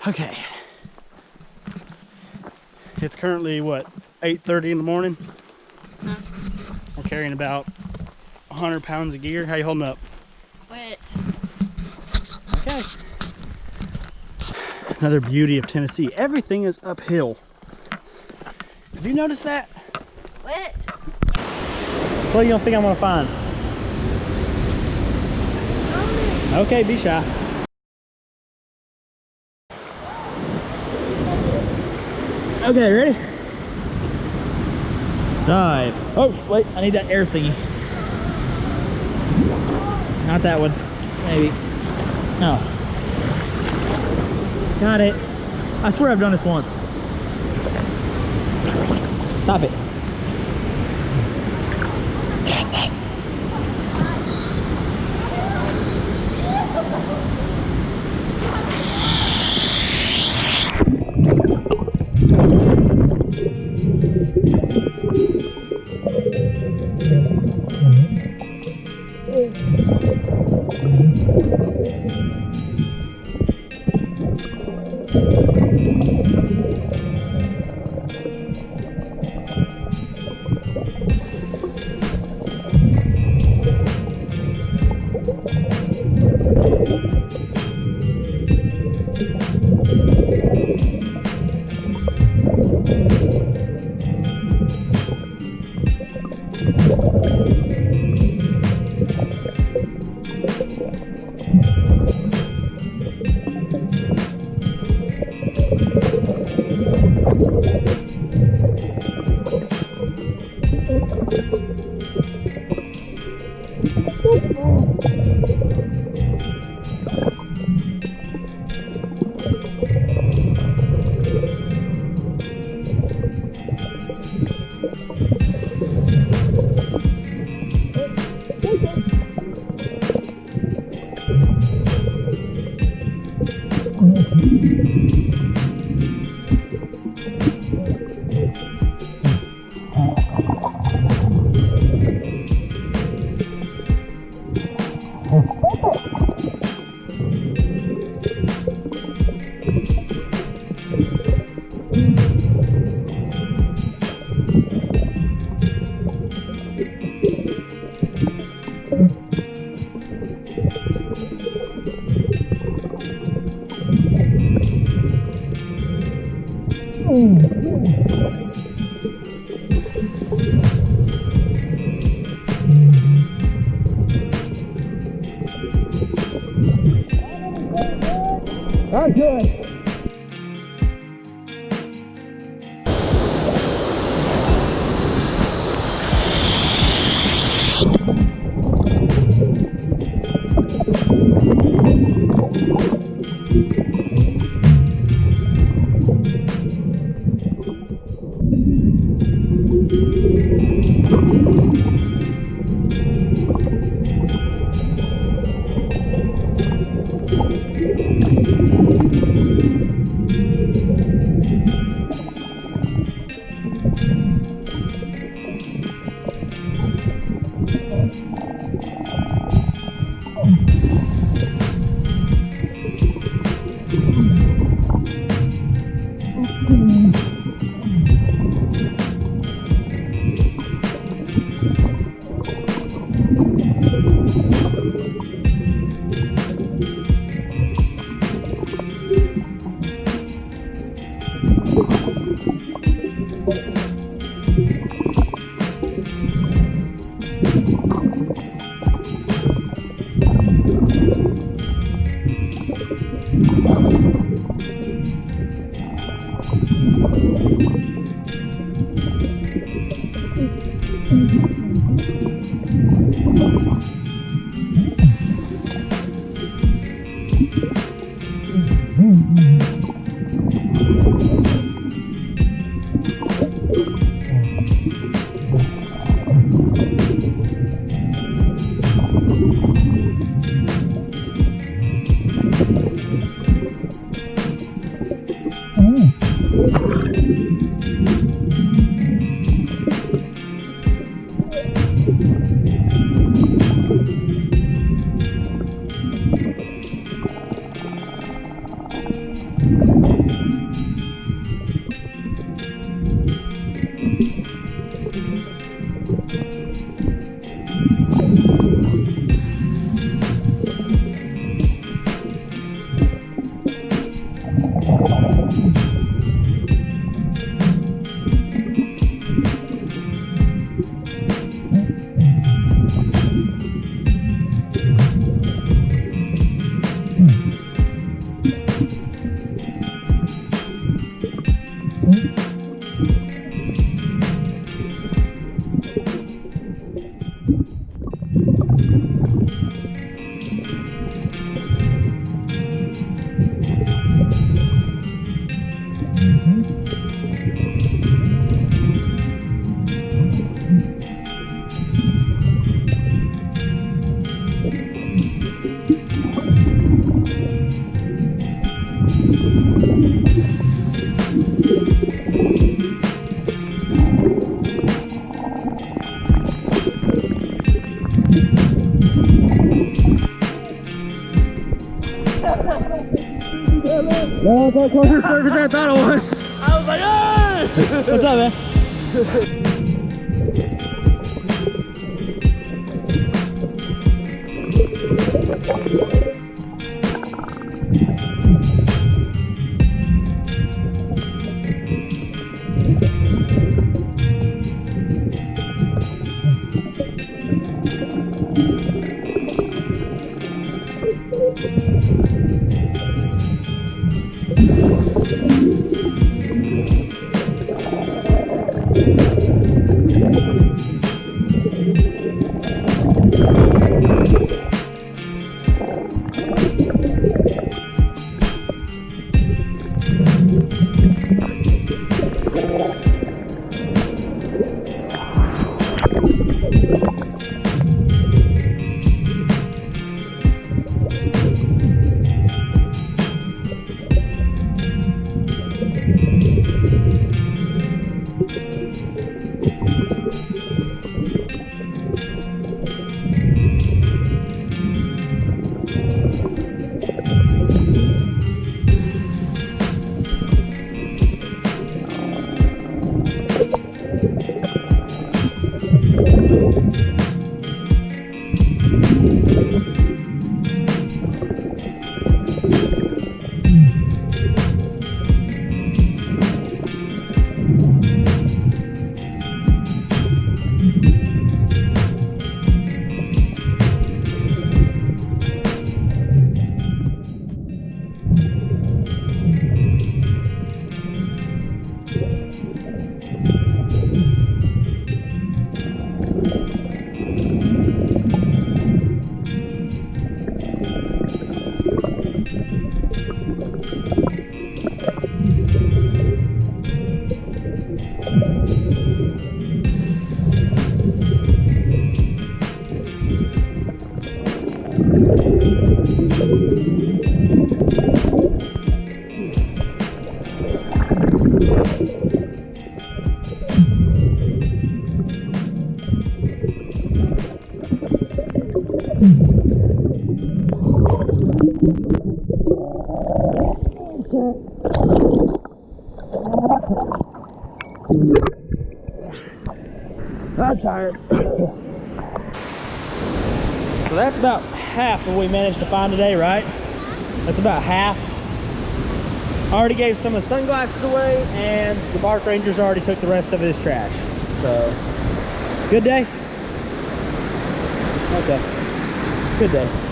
Okay. It's currently what, 8:30 in the morning? Huh? We're carrying about 100 pounds of gear. How you holding up? Wet. Okay. Another beauty of Tennessee. Everything is uphill. Have you noticed that? Wet. What do you think I'm gonna find? Okay, be shy. Okay, ready? Dive. Oh, wait, I need that air thingy. Not that one. Maybe. No. Got it. I swear I've done this once. Stop it. Oh, good. No, it's not closer surface than I thought it was. I was like, hey! What's up, man? I'm tired. So that's about half of what we managed to find today, right? That's about half. I already gave some of the sunglasses away, and the park rangers already took the rest of his trash. So, good day? Okay, good day.